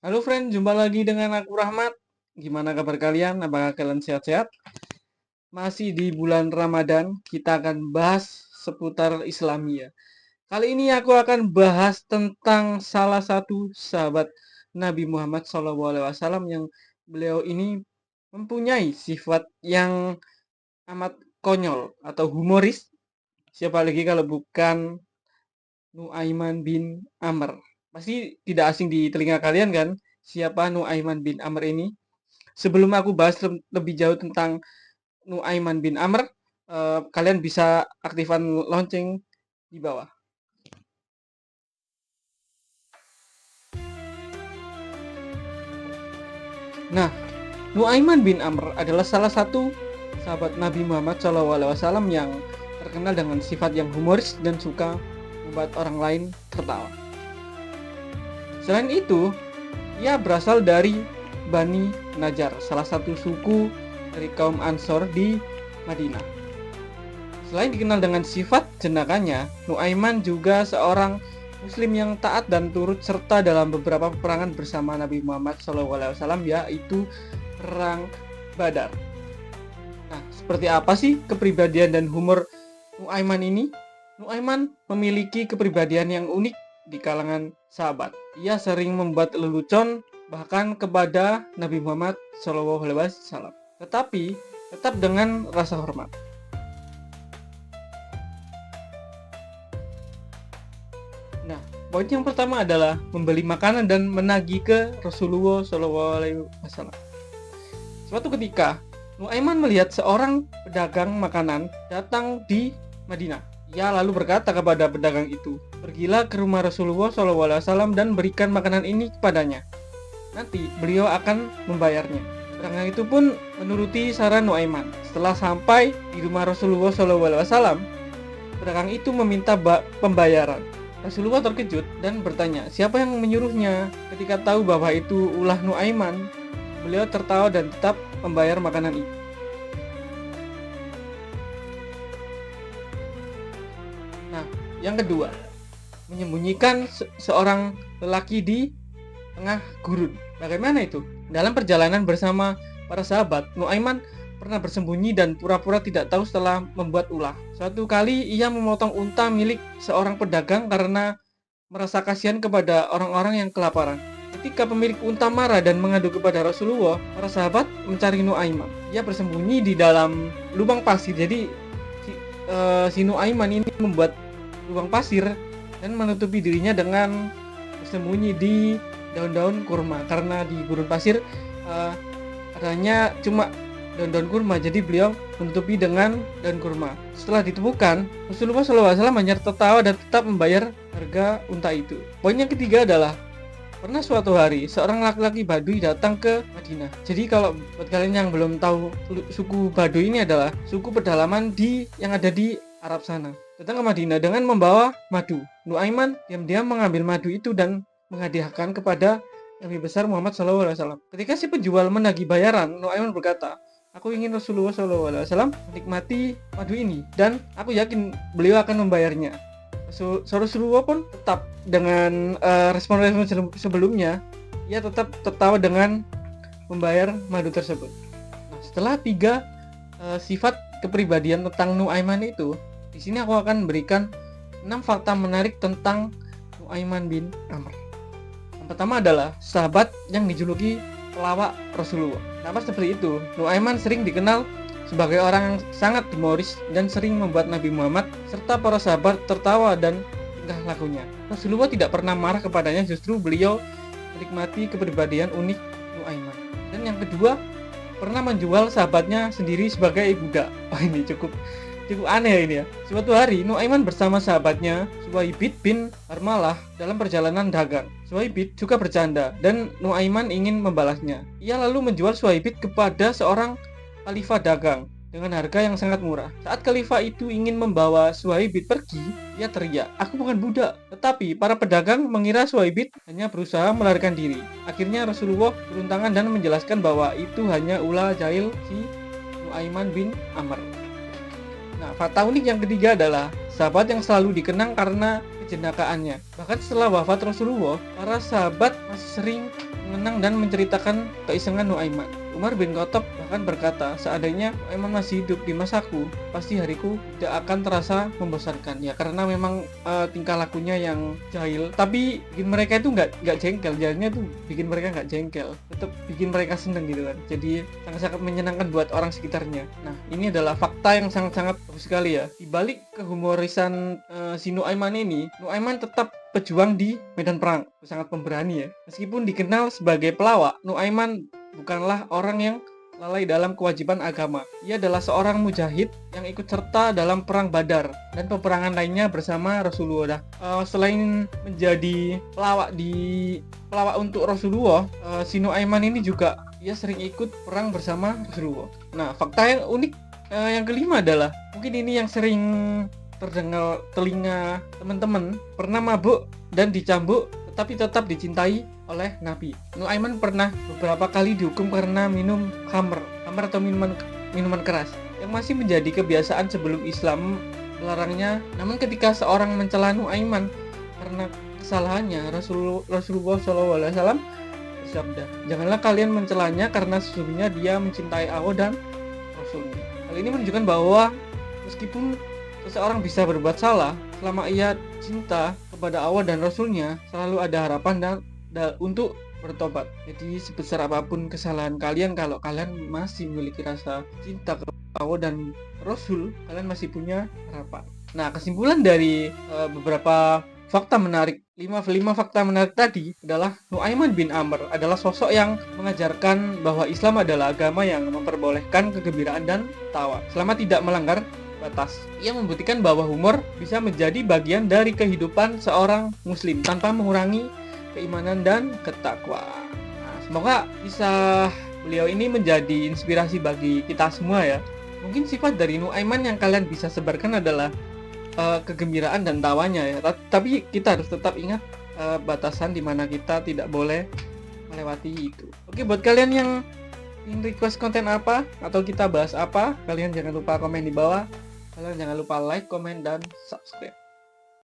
Halo friend, jumpa lagi dengan aku Rahmat. Gimana kabar kalian? Apakah kalian sehat-sehat? Masih di bulan Ramadan, kita akan bahas seputar Islamia. Kali ini aku akan bahas tentang salah satu sahabat Nabi Muhammad SAW yang beliau ini mempunyai sifat yang amat konyol atau humoris. Siapa lagi kalau bukan Nuaiman bin Amr. Pasti tidak asing di telinga kalian kan? Siapa Nuaiman bin Amr ini? Sebelum aku bahas lebih jauh tentang Nuaiman bin Amr, kalian bisa aktifkan lonceng di bawah. Nah, Nuaiman bin Amr adalah salah satu sahabat Nabi Muhammad SAW yang terkenal dengan sifat yang humoris dan suka membuat orang lain tertawa. Selain itu, ia berasal dari Bani Najjar, salah satu suku dari kaum Ansor di Madinah. Selain dikenal dengan sifat jenakanya, Nuaiman juga seorang Muslim yang taat dan turut serta dalam beberapa peperangan bersama Nabi Muhammad SAW, yaitu Perang Badar. Nah, seperti apa sih kepribadian dan humor Nuaiman ini? Nuaiman memiliki kepribadian yang unik di kalangan sahabat. Ia sering membuat lelucon bahkan kepada Nabi Muhammad SAW, tetapi tetap dengan rasa hormat. Nah, poin yang pertama adalah membeli makanan dan menagih ke Rasulullah SAW. Suatu ketika, Nuaiman melihat seorang pedagang makanan datang di Madinah. Ia lalu berkata kepada pedagang itu, "Pergilah ke rumah Rasulullah SAW dan berikan makanan ini kepadanya. Nanti beliau akan membayarnya." Pedagang itu pun menuruti saran Nuaiman. Setelah sampai di rumah Rasulullah SAW, pedagang itu meminta pembayaran. Rasulullah terkejut dan bertanya, siapa yang menyuruhnya? Ketika tahu bahwa itu ulah Nuaiman, beliau tertawa dan tetap membayar makanan itu. Nah, yang kedua, menyembunyikan seorang lelaki di tengah gurun. Bagaimana itu? Dalam perjalanan bersama para sahabat, Nuaiman pernah bersembunyi dan pura-pura tidak tahu setelah membuat ulah. Suatu kali ia memotong unta milik seorang pedagang karena merasa kasihan kepada orang-orang yang kelaparan. Ketika pemilik unta marah dan mengadu kepada Rasulullah, para sahabat mencari Nuaiman. Ia bersembunyi di dalam lubang pasir. Jadi si Nuaiman ini membuat lubang pasir dan menutupi dirinya dengan bersembunyi di daun-daun kurma, karena di gurun pasir adanya cuma daun-daun kurma, jadi beliau menutupi dengan daun kurma. Setelah ditemukan, Rasulullah SAW hanya tertawa dan tetap membayar harga unta itu. Poin yang ketiga adalah pernah suatu hari seorang laki-laki Baduy datang ke Madinah. Jadi kalau buat kalian yang belum tahu, suku Baduy ini adalah suku pedalaman yang ada di Arab sana. Datang ke Madinah dengan membawa madu. Nuaiman diam-diam mengambil madu itu dan menghadiahkan kepada Nabi besar Muhammad SAW. Ketika si penjual menagih bayaran, Nuaiman berkata, "Aku ingin Rasulullah SAW menikmati madu ini dan aku yakin beliau akan membayarnya." Rasulullah pun tetap dengan respon-respon sebelumnya, ia tetap tertawa dengan membayar madu tersebut. Nah, setelah 3 sifat kepribadian tentang Nuaiman itu, di sini aku akan berikan 6 fakta menarik tentang Nuaiman bin Amr. Yang pertama adalah sahabat yang dijuluki pelawak Rasulullah. Kenapa seperti itu? Nuaiman sering dikenal sebagai orang yang sangat humoris dan sering membuat Nabi Muhammad serta para sahabat tertawa dan tingkah lakunya. Rasulullah tidak pernah marah kepadanya, justru beliau menikmati kepribadian unik Nuaiman. Dan yang kedua, pernah menjual sahabatnya sendiri sebagai budak. Oh, ini cukup aneh ini ya. Suatu hari Nuaiman bersama sahabatnya Suwaibid bin Harmalah dalam perjalanan dagang. Suwaibid juga bercanda dan Nuaiman ingin membalasnya. Ia lalu menjual Suwaibid kepada seorang khalifah dagang dengan harga yang sangat murah. Saat khalifah itu ingin membawa Suwaibid pergi, ia teriak, "Aku bukan budak." Tetapi para pedagang mengira Suwaibid hanya berusaha melarikan diri. Akhirnya Rasulullah turun tangan dan menjelaskan bahwa itu hanya ulah jahil si Nuaiman bin Amr. Nah, fakta unik yang ketiga adalah sahabat yang selalu dikenang karena kejenakaannya. Bahkan setelah wafat Rasulullah, para sahabat masih sering mengenang dan menceritakan keisengan Nuaiman. Umar bin Khattab bahkan berkata, seandainya Nuaiman masih hidup di masaku, pasti hariku tidak akan terasa membosankan. Ya karena memang tingkah lakunya yang jahil, tapi bikin mereka itu nggak jengkel. Jadinya tuh bikin mereka nggak jengkel, tetap bikin mereka seneng gitu kan. Jadi sangat-sangat menyenangkan buat orang sekitarnya. Nah ini adalah fakta yang sangat-sangat bagus sekali ya. Di balik kehumorisan si Nuaiman ini, Nuaiman tetap pejuang di medan perang, sangat pemberani ya. Meskipun dikenal sebagai pelawak, Nuaiman bukanlah orang yang lalai dalam kewajiban agama. Ia adalah seorang mujahid yang ikut serta dalam perang Badar dan peperangan lainnya bersama Rasulullah. Selain menjadi pelawak untuk Rasulullah, si Nuaiman ini juga ia sering ikut perang bersama Rasulullah. Nah, fakta yang unik yang kelima adalah, mungkin ini yang sering terdengar telinga teman-teman, pernah mabuk dan dicambuk tetapi tetap dicintai oleh Nabi. Nuaiman pernah beberapa kali dihukum karena minum khamr atau minuman keras yang masih menjadi kebiasaan sebelum Islam melarangnya. Namun ketika seorang mencela Nuaiman karena kesalahannya, Rasulullah SAW bersabda, "Janganlah kalian mencelanya karena sesungguhnya dia mencintai Allah dan Rasulnya." Hal ini menunjukkan bahwa meskipun seseorang bisa berbuat salah, selama ia cinta kepada Allah dan Rasulnya, selalu ada harapan dan untuk bertobat. Jadi sebesar apapun kesalahan kalian, kalau kalian masih memiliki rasa cinta kepada Allah dan Rasul, kalian masih punya harapan. Nah, kesimpulan dari beberapa fakta menarik, 5 fakta menarik tadi adalah Nuaiman bin Amr adalah sosok yang mengajarkan bahwa Islam adalah agama yang memperbolehkan kegembiraan dan tawa selama tidak melanggar batas. Ia membuktikan bahwa humor bisa menjadi bagian dari kehidupan seorang muslim tanpa mengurangi keimanan dan ketakwaan. Nah, semoga kisah beliau ini menjadi inspirasi bagi kita semua ya. Mungkin sifat dari Nuaiman yang kalian bisa sebarkan adalah kegembiraan dan tawanya ya. Tapi kita harus tetap ingat batasan di mana kita tidak boleh melewati itu. Oke, buat kalian yang ingin request konten apa atau kita bahas apa, kalian jangan lupa komen di bawah. Kalian jangan lupa like, komen, dan subscribe.